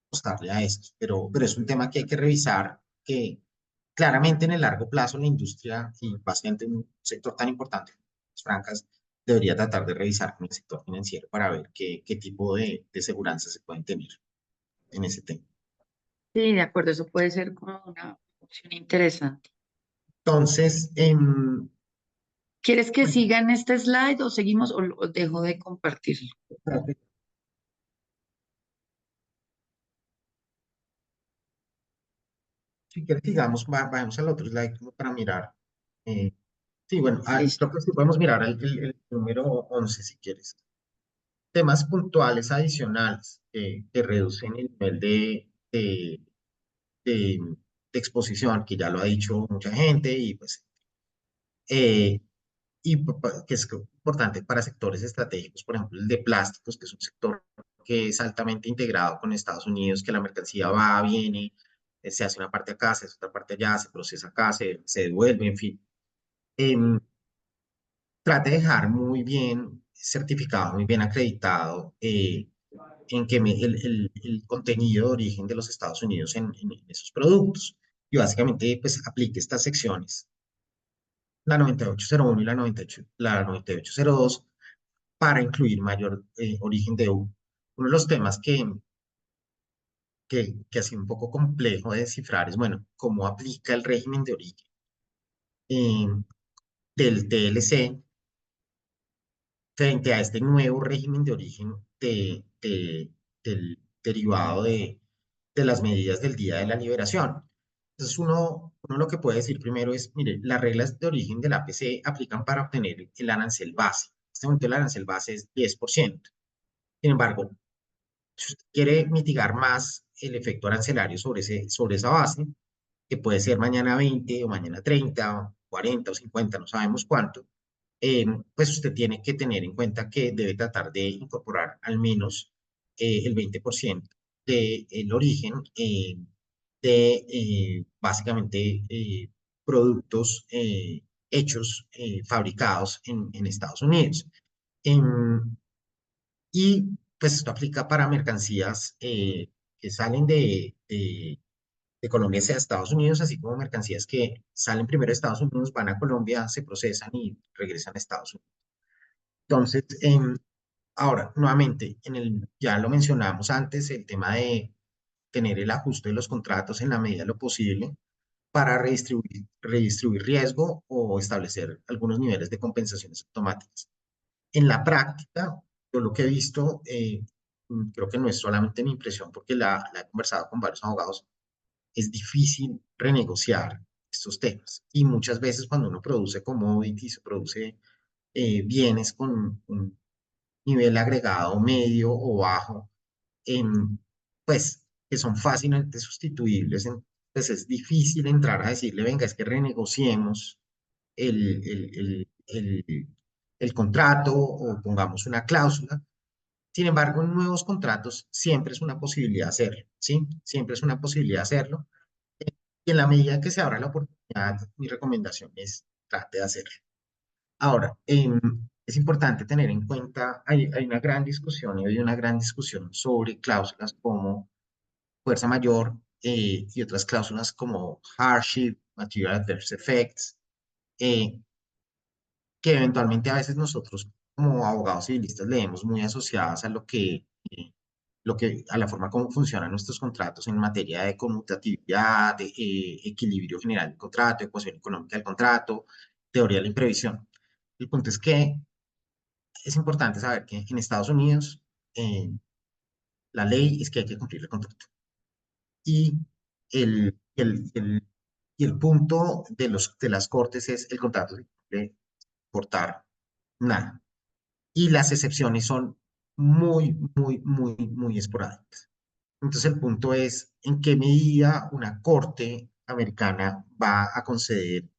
apostarle a esto, pero es un tema que hay que revisar, que claramente en el largo plazo la industria y básicamente un sector tan importante como las francas debería tratar de revisar con el sector financiero para ver qué tipo de seguridad se pueden tener en ese tema. Sí, de acuerdo, eso puede ser como una opción interesante. Entonces, ¿Quieres que bueno, siga en este slide o seguimos o dejo de compartirlo? si quieres, digamos, vamos al otro slide como para mirar. Eh, sí, bueno, Listo. creo que sí podemos mirar el número 11 si quieres. Temas puntuales adicionales que reducen el nivel de, de exposición, que ya lo ha dicho mucha gente, y pues eh, que es importante para sectores estratégicos, por ejemplo, el de plásticos, que es un sector que es altamente integrado con Estados Unidos, que la mercancía va, viene, se hace una parte acá, se hace otra parte allá, se procesa acá, se devuelve, en fin. Em, Trate de dejar muy bien certificado, muy bien acreditado en que el contenido de origen de los Estados Unidos en esos productos. Y básicamente, pues aplique estas secciones, la 9801 y la 9802, para incluir mayor origen de uva. Uno de los temas que ha sido un poco complejo de descifrar es, bueno, cómo aplica el régimen de origen eh, del TLC frente a este nuevo régimen de origen del derivado de las medidas del día de la liberación. Entonces, uno lo que puede decir primero es, mire, las reglas de origen del APC aplican para obtener el arancel base. En este momento el arancel base es 10%. Sin embargo, si usted quiere mitigar más el efecto arancelario sobre esa base, que puede ser mañana 20 o mañana 30 o 40 o 50, no sabemos cuánto, pues usted tiene que tener en cuenta que debe tratar de incorporar al menos el 20% del origen de básicamente productos hechos, fabricados en Estados Unidos. Em, Y pues esto aplica para mercancías que salen de Colombia hacia Estados Unidos, así como mercancías que salen primero de Estados Unidos, van a Colombia, se procesan y regresan a Estados Unidos. Entonces, ahora, nuevamente, ya lo mencionamos antes, el tema de tener el ajuste de los contratos en la medida de lo posible para redistribuir riesgo o establecer algunos niveles de compensaciones automáticas. En la práctica, yo lo que he visto, creo que no es solamente mi impresión, porque la he conversado con varios abogados, es difícil renegociar estos temas. Y muchas veces cuando uno produce commodities, produce bienes con un nivel agregado medio o bajo, pues que son fácilmente sustituibles, pues es difícil entrar a decirle, venga, es que renegociemos el, el, el, el, el contrato o pongamos una cláusula. Sin embargo, en nuevos contratos siempre es una posibilidad hacerlo, ¿sí? Siempre es una posibilidad hacerlo. Y en la medida que se abra la oportunidad, mi recomendación es trate de hacerlo. Ahora, es importante tener en cuenta, hay una gran discusión y hay una gran discusión sobre cláusulas como fuerza mayor y otras cláusulas como hardship, material adverse effects, eh, que eventualmente a veces nosotros como abogados civilistas leemos muy asociadas a a la forma como funcionan nuestros contratos en materia de conmutatividad, de equilibrio general del contrato, ecuación económica del contrato, teoría de la imprevisión. El punto es que es importante saber que en Estados Unidos eh, la ley es que hay que cumplir el contrato. Y y el punto de las cortes es el contrato de cortar nada. Y las excepciones son muy, muy, muy, muy esporádicas. Entonces el punto es en qué medida una corte americana va a conceder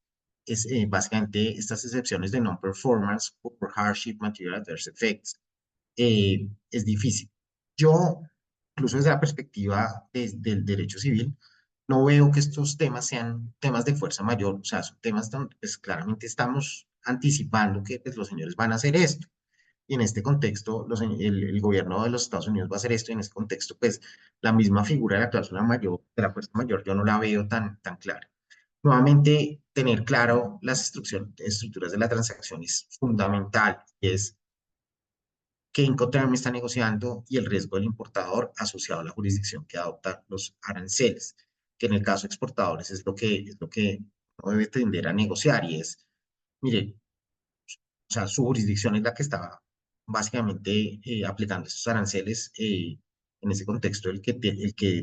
básicamente estas excepciones de non-performance por hardship, material adverse effects. Es difícil. Yo, incluso desde la perspectiva del derecho civil, no veo que estos temas sean temas de fuerza mayor, o sea, son temas donde pues, claramente estamos anticipando que pues, los señores van a hacer esto. Y en este contexto, el gobierno de los Estados Unidos va a hacer esto, y en este contexto, pues la misma figura de la cláusula mayor, de la fuerza mayor, yo no la veo tan clara. Nuevamente, tener claro las estructuras de la transacción es fundamental, es que Incoterm está negociando y el riesgo del importador asociado a la jurisdicción que adopta los aranceles, que en el caso de exportadores es lo que uno debe tender a negociar y es, mire, o sea, su jurisdicción es la que está básicamente aplicando estos aranceles. En ese contexto, el que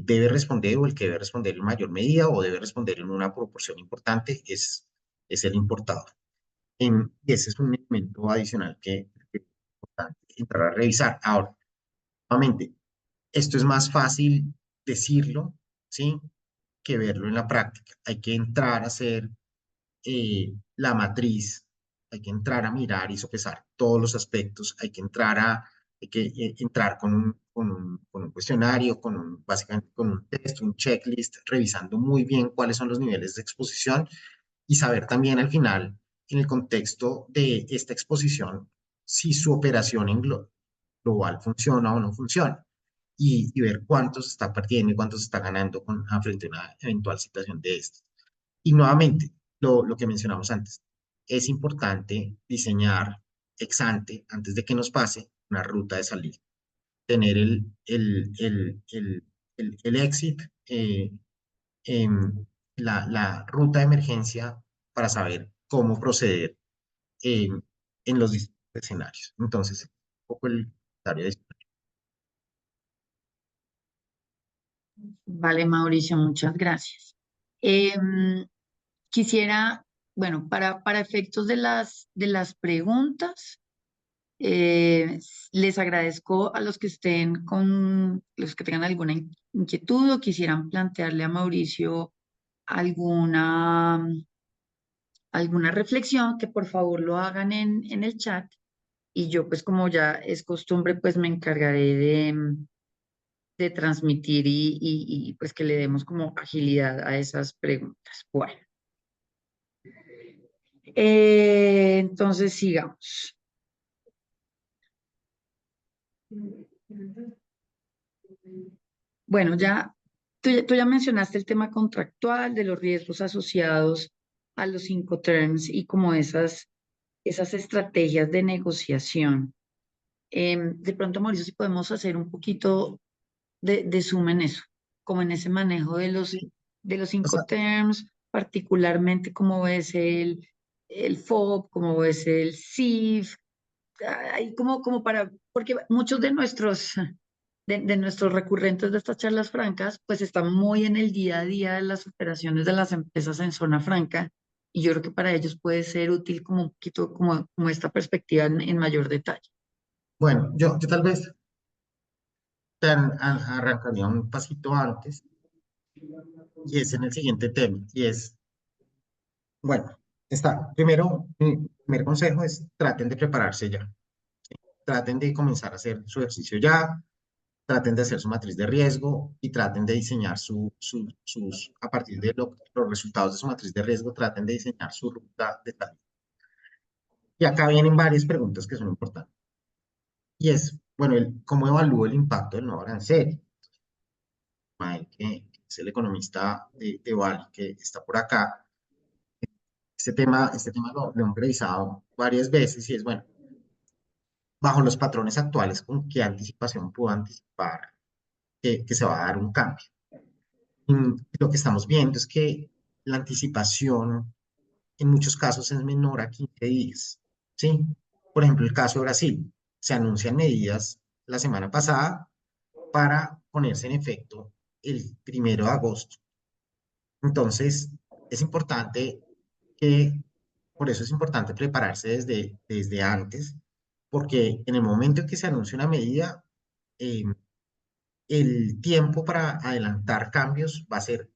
debe responder o el que debe responder en mayor medida o debe responder en una proporción importante es el importador. Ese es un elemento adicional que es importante entrar a revisar. Ahora, nuevamente, esto es más fácil decirlo, ¿sí? Que verlo en la práctica. Hay que entrar a hacer la matriz, hay que entrar a mirar y sopesar todos los aspectos, hay que entrar con un cuestionario, básicamente con un test, un checklist, revisando muy bien cuáles son los niveles de exposición y saber también al final, en el contexto de esta exposición, si su operación global funciona o no funciona. Y ver cuánto se está perdiendo y cuánto se está ganando frente a una eventual situación de estas. Y nuevamente, lo que mencionamos antes, es importante diseñar ex ante, antes de que nos pase, una ruta de salida. Tener el exit, em, la ruta de emergencia para saber cómo proceder en los distintos escenarios. Entonces, un poco el comentario de Vale, Mauricio, muchas gracias. Em, Quisiera, bueno, para efectos de las preguntas, les agradezco a los que estén con, los que tengan alguna inquietud o quisieran plantearle a Mauricio alguna reflexión, que por favor lo hagan en el chat y yo pues como ya es costumbre pues me encargaré de transmitir y pues que le demos como agilidad a esas preguntas. Bueno, entonces sigamos. Bueno, tú ya mencionaste el tema contractual de los riesgos asociados a los Incoterms y como esas estrategias de negociación. De pronto, Mauricio, si podemos hacer un poquito de zoom en eso, como en ese manejo Sí, de los o sea, Incoterms, particularmente cómo ves el FOB, cómo ves el CIF, ahí como para, porque muchos de nuestros recurrentes de estas charlas francas, pues están muy en el día a día de las operaciones de las empresas en zona franca, y yo creo que para ellos puede ser útil como un poquito como esta perspectiva en mayor detalle. bueno, yo tal vez arrancaría un pasito antes y es en el siguiente tema, y es, bueno, está, primero, mi primer consejo es traten de prepararse ya, traten de comenzar a hacer su ejercicio ya, traten de hacer su matriz de riesgo y traten de diseñar a partir de los resultados de su matriz de riesgo, traten de diseñar su ruta de salida. Y acá vienen varias preguntas que son importantes. Y es, bueno, ¿cómo evalúo el impacto del nuevo arancel? Mike, que es el economista de Bali, que está por acá. Este tema lo hemos revisado varias veces y es, bueno, bajo los patrones actuales, ¿con qué anticipación puedo anticipar que se va a dar un cambio? Lo que estamos viendo es que la anticipación en muchos casos es menor a 15 días, ¿sí? Por ejemplo, el caso de Brasil. Se anuncian medidas la semana pasada para ponerse en efecto el 1 de agosto. Entonces, es importante por eso es importante prepararse desde antes, porque en el momento en que se anuncia una medida, eh, el tiempo para adelantar cambios va a ser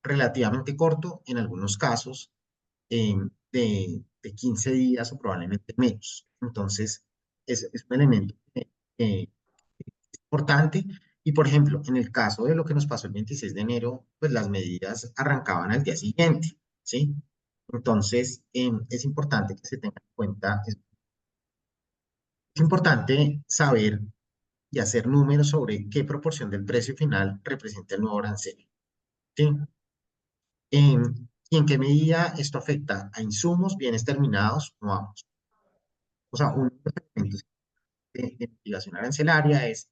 relativamente corto, en algunos casos eh, de 15 días o probablemente menos. Entonces, es un elemento importante. Y, por ejemplo, en el caso de lo que nos pasó el 26 de enero, pues las medidas arrancaban al día siguiente, ¿sí? Entonces, es importante que se tenga en cuenta, es importante saber y hacer números sobre qué proporción del precio final representa el nuevo arancel, ¿sí? Y en qué medida esto afecta a insumos, bienes terminados o ambos. O sea, uno de los elementos de mitigación arancelaria es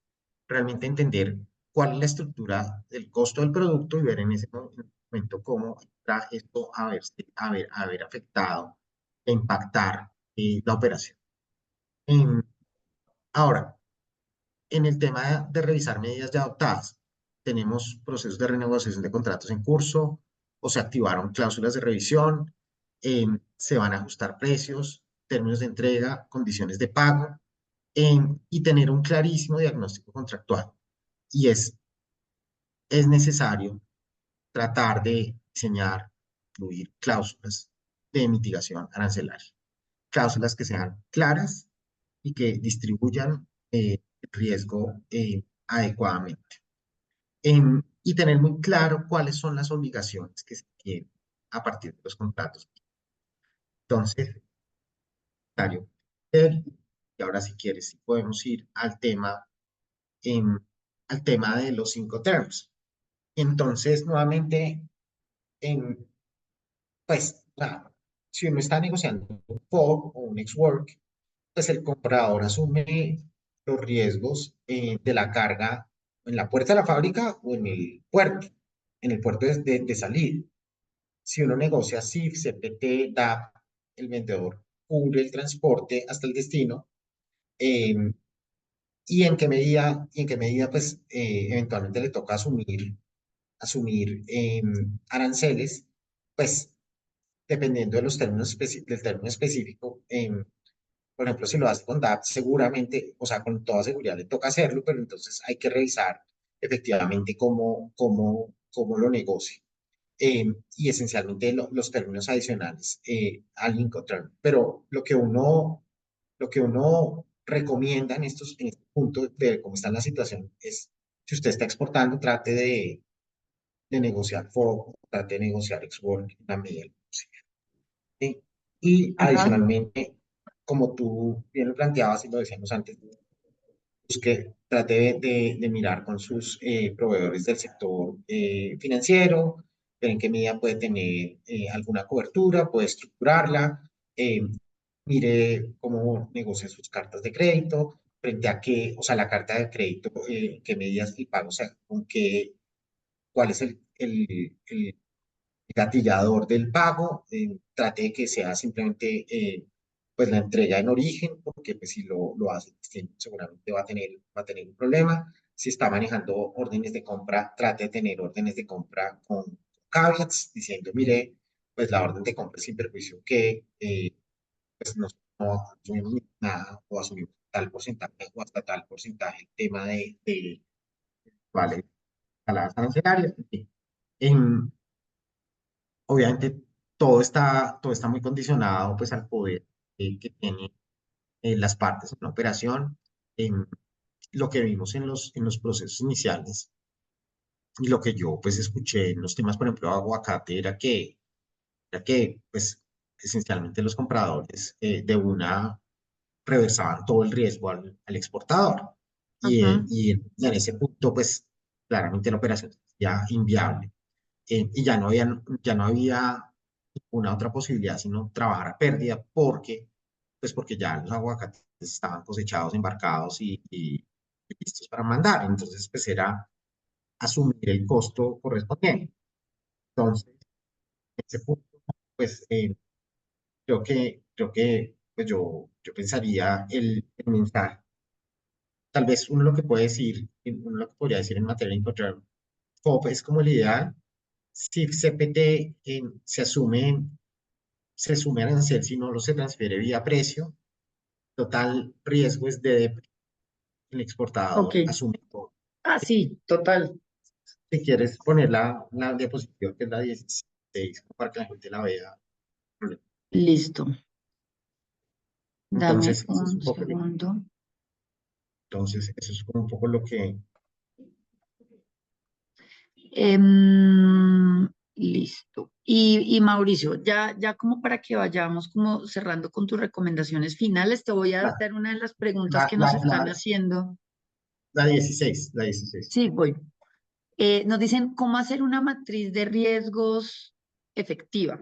realmente entender cuál es la estructura del costo del producto y ver en ese momento cómo está esto a ver afectado e impactar la operación. Ahora, en el tema de revisar medidas ya adoptadas, tenemos procesos de renegociación de contratos en curso o se activaron cláusulas de revisión, se van a ajustar precios, términos de entrega, condiciones de pago y tener un clarísimo diagnóstico contractual. Y es necesario tratar de diseñar, incluir cláusulas de mitigación arancelaria, cláusulas que sean claras y que distribuyan el riesgo adecuadamente. Y tener muy claro cuáles son las obligaciones que se tienen a partir de los contratos. Entonces, Mario, y ahora si quieres, si podemos ir em, al tema de los Incoterms. Entonces, nuevamente, em, pues, si uno está negociando un FOB o un ex-work, pues el comprador asume los riesgos de la carga en la puerta de la fábrica o en el puerto de salida. Si uno negocia CIF, CPT, DAP, el vendedor cubre el transporte hasta el destino, eh, y en qué medida pues, eventualmente le toca asumir aranceles, pues dependiendo de los del término específico, por ejemplo, si lo hace con DAP, seguramente, o sea, con toda seguridad le toca hacerlo, pero entonces hay que revisar efectivamente cómo lo negocia. Y esencialmente los términos adicionales al Incoterm. Pero lo que uno recomienda en este punto de cómo está la situación es, si usted está exportando, trate de negociar FOB, trate de negociar Export en la medida del posible. ¿Sí? Y Ajá. adicionalmente, como tú bien lo planteabas y lo decíamos antes, trate de mirar con sus proveedores del sector financiero, ver en qué medida puede tener alguna cobertura, puede estructurarla, eh, mire cómo negocia sus cartas de crédito, frente a qué, o sea, la carta de crédito, qué medidas y pago, o sea, cuál es el gatillador del pago, trate de que sea simplemente pues la entrega en origen, porque pues si lo hace, seguramente va a tener un problema. Si está manejando órdenes de compra, trate de tener órdenes de compra con caveats, diciendo, mire, pues la orden de compra sin perjuicio que pues no asumimos nada o asumimos tal porcentaje o hasta tal porcentaje el tema de vale, a las arancelarias. En fin. Obviamente todo está muy condicionado pues al poder que tienen las partes en la operación. En lo que vimos en los procesos iniciales y lo que yo pues escuché en los temas, por ejemplo, de aguacate, era que pues esencialmente los compradores de una reversaban todo el riesgo al exportador. Ujú. Y en ese punto pues claramente la operación ya inviable. Y ya no había una otra posibilidad sino trabajar a pérdida porque ya los aguacates estaban cosechados, embarcados y listos para mandar. Entonces, pues era asumir el costo correspondiente. Entonces, en ese punto, pues creo que pues yo pensaría el mensaje. Tal vez uno lo que puede decir, uno lo que podría decir en materia de encontrar FOB es como el ideal. Si CPT se asume arancel si no lo se transfiere vía precio, total riesgo es de el Ok. exportador asume todo. Ah, sí, total. Si quieres poner la diapositiva, que es la 16, para que la gente la vea. Listo. Dame Entonces, eso es un un poco, segundo. entonces, eso es como un poco lo que... Listo. Y Mauricio, ya como para que vayamos como cerrando con tus recomendaciones finales, te voy a La, dar una de las preguntas la, que nos la, están la, haciendo. la 16, la 16. Sí, voy. Nos dicen cómo hacer una matriz de riesgos efectiva.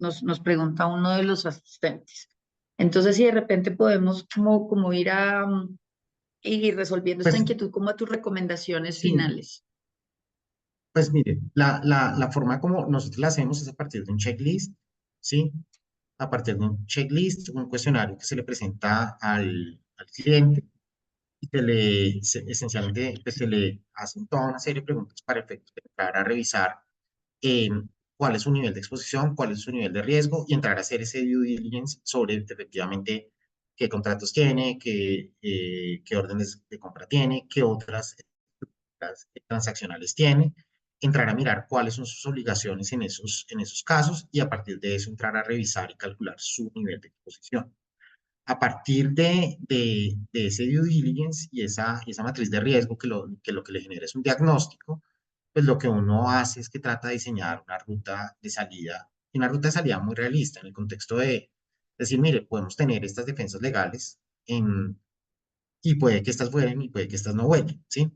Nos pregunta uno de los asistentes. Entonces, si de repente podemos como ir ir resolviendo esta Pues inquietud, como a tus recomendaciones sí, finales. pues mire, la forma como nosotros la hacemos es a partir de un checklist, ¿sí? A partir de un checklist, un cuestionario que se le presenta al cliente y esencialmente pues, se le hacen toda una serie de preguntas para efectos de entrar a revisar eh, cuál es su nivel de exposición, cuál es su nivel de riesgo y entrar a hacer ese due diligence sobre efectivamente qué contratos tiene, qué órdenes de compra tiene, qué otras transaccionales tiene, entrar a mirar cuáles son sus obligaciones en esos casos y a partir de eso entrar a revisar y calcular su nivel de exposición. A partir de ese due diligence y esa matriz de riesgo que lo que le genera es un diagnóstico, pues lo que uno hace es que trata de diseñar una ruta de salida, y una ruta de salida muy realista en el contexto de decir, mire, podemos tener estas defensas legales y puede que estas vuelen y puede que estas no vuelen, ¿sí?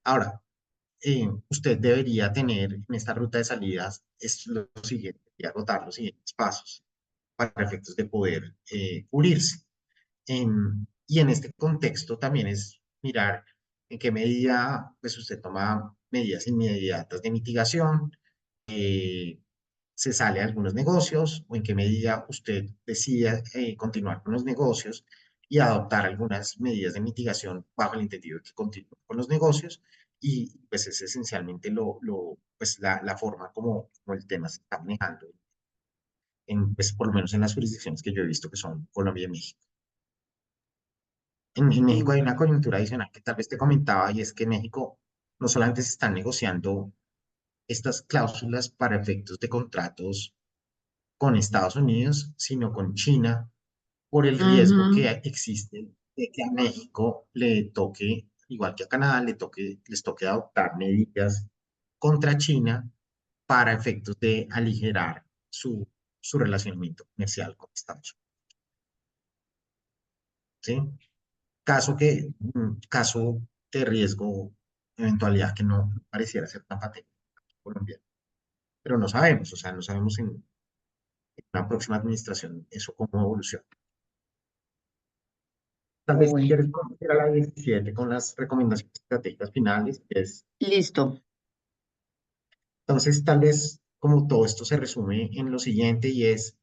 Ahora, usted debería tener en esta ruta de salidas es lo siguiente, y agotar los siguientes pasos para efectos de poder cubrirse. Y en este contexto también es mirar en qué medida pues, usted toma medidas inmediatas de mitigación, se sale a algunos negocios o en qué medida usted decide continuar con los negocios y adoptar algunas medidas de mitigación bajo el entendido de que continúe con los negocios y pues es esencialmente pues, la forma como el tema se está manejando, pues, por lo menos en las jurisdicciones que yo he visto que son Colombia y México. En México hay una coyuntura adicional que tal vez te comentaba y es que en México no solamente se están negociando estas cláusulas para efectos de contratos con Estados Unidos, sino con China, por el riesgo que Ujú. existe de que a México le toque, igual que a Canadá, les toque adoptar medidas contra China para efectos de aligerar su relacionamiento comercial con Estados Unidos. ¿Sí? caso de riesgo, eventualidad que no pareciera ser tan patente en Colombia. Pero no sabemos, o sea, no sabemos en una próxima administración eso cómo evoluciona. Tal vez Bueno, quieres ir a la 17 con las recomendaciones estratégicas finales. listo. Entonces, tal vez como todo esto se resume en lo siguiente y es,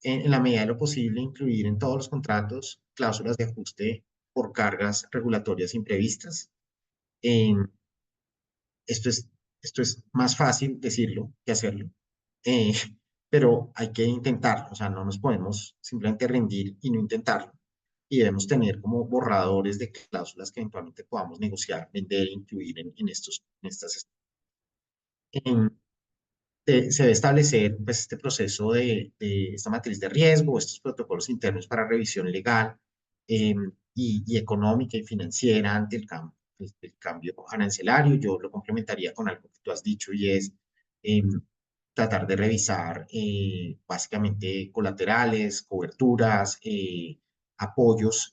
en la medida de lo posible, incluir en todos los contratos cláusulas de ajuste por cargas regulatorias imprevistas. Em, esto es más fácil decirlo que hacerlo, eh, pero hay que intentarlo, o sea, no nos podemos simplemente rendir y no intentarlo. Y debemos tener como borradores de cláusulas que eventualmente podamos negociar, vender, incluir en estas. Se debe establecer pues, este proceso de esta matriz de riesgo, estos protocolos internos para revisión legal y económica y financiera ante el cambio arancelario. Yo lo complementaría con algo que tú has dicho y es tratar de revisar básicamente colaterales, coberturas, apoyos,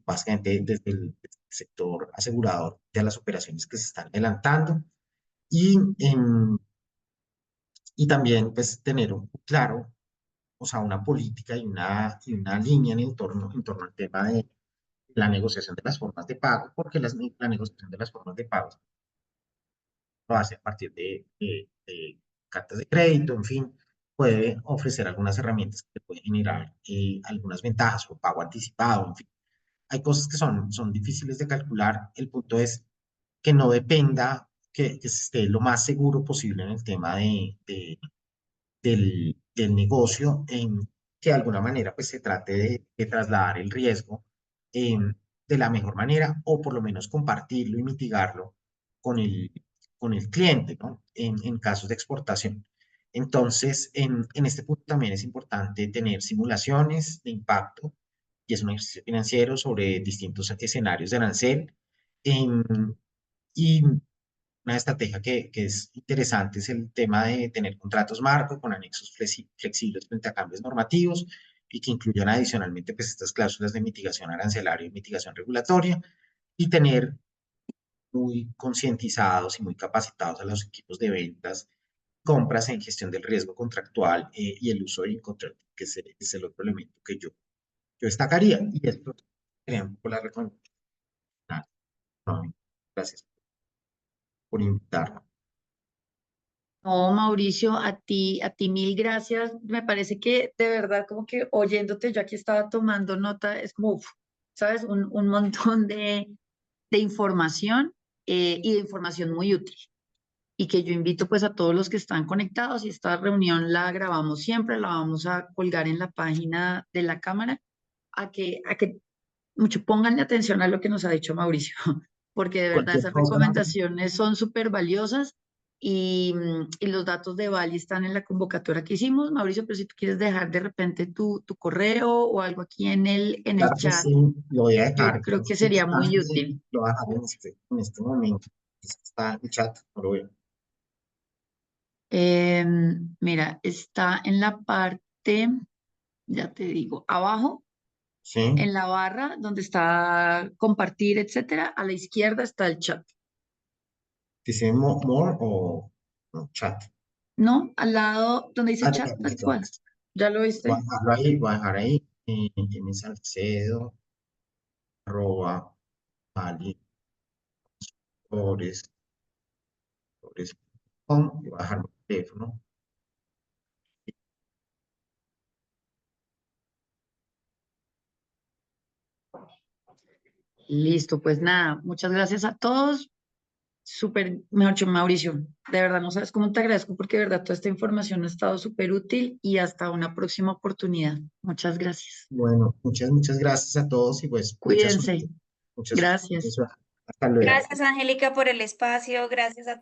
básicamente desde el sector asegurador de las operaciones que se están adelantando. Y también pues tener claro, o sea, una política y una línea en torno al tema de la negociación de las formas de pago, porque la negociación de las formas de pago lo hace a partir de cartas de crédito, en fin, puede ofrecer algunas herramientas que pueden generar algunas ventajas o pago anticipado, en fin. Hay cosas que son difíciles de calcular. El punto es que no dependa, que se esté lo más seguro posible en el tema del negocio, que de alguna manera pues se trate de trasladar el riesgo de la mejor manera o por lo menos compartirlo y mitigarlo con el cliente, ¿no? En casos de exportación. Entonces, en este punto también es importante tener simulaciones de impacto y es un ejercicio financiero sobre distintos escenarios de arancel. em, y una estrategia que es interesante es el tema de tener contratos marco con anexos flexibles frente a cambios normativos y que incluyan adicionalmente pues, estas cláusulas de mitigación arancelaria y mitigación regulatoria y tener muy concientizados y muy capacitados a los equipos de ventas, compras en gestión del riesgo contractual y el uso del contrato, que es el otro elemento que yo destacaría. Y esto sería un poco la recomendación. Gracias por invitarme. No, Mauricio, a ti mil gracias. Me parece que de verdad, como que oyéndote, yo aquí estaba tomando nota, es como, uf, ¿sabes? Un montón de información y de información muy útil. Y que yo invito pues a todos los que están conectados y esta reunión la grabamos siempre, la vamos a colgar en la página de la cámara, a que mucho pónganle atención a lo que nos ha dicho Mauricio, porque de verdad Cualquier esas cosa, recomendaciones son súper valiosas y los datos de Bali están en la convocatoria que hicimos. Mauricio, pero si tú quieres dejar de repente tu correo o algo aquí en el claro que chat, sí, lo voy a yo dejar. creo que sería muy útil. Lo voy a dejar en este momento. Está en el chat, no lo veo. Mira, está en la parte, ya te digo, abajo, Sí, en la barra donde está compartir, etcétera, a la izquierda está el chat. dice more o no, chat. No, al lado donde dice Ya, chat, tal listo. cual. ¿Ya lo Voy a viste? dejarlo ahí, voy a dejar ahí. En Salcedo, arroba, Ali, com, y voy a dejar mi teléfono. Listo, pues nada, muchas gracias a todos. Súper, mejor dicho, Mauricio, de verdad no sabes cómo te agradezco porque de verdad toda esta información ha estado súper útil y hasta una próxima oportunidad. Muchas gracias. Bueno, muchas gracias a todos y pues mucha Cuídense. suerte. Mucha suerte. Gracias. Hasta luego. Gracias, Angélica, por el espacio. Gracias a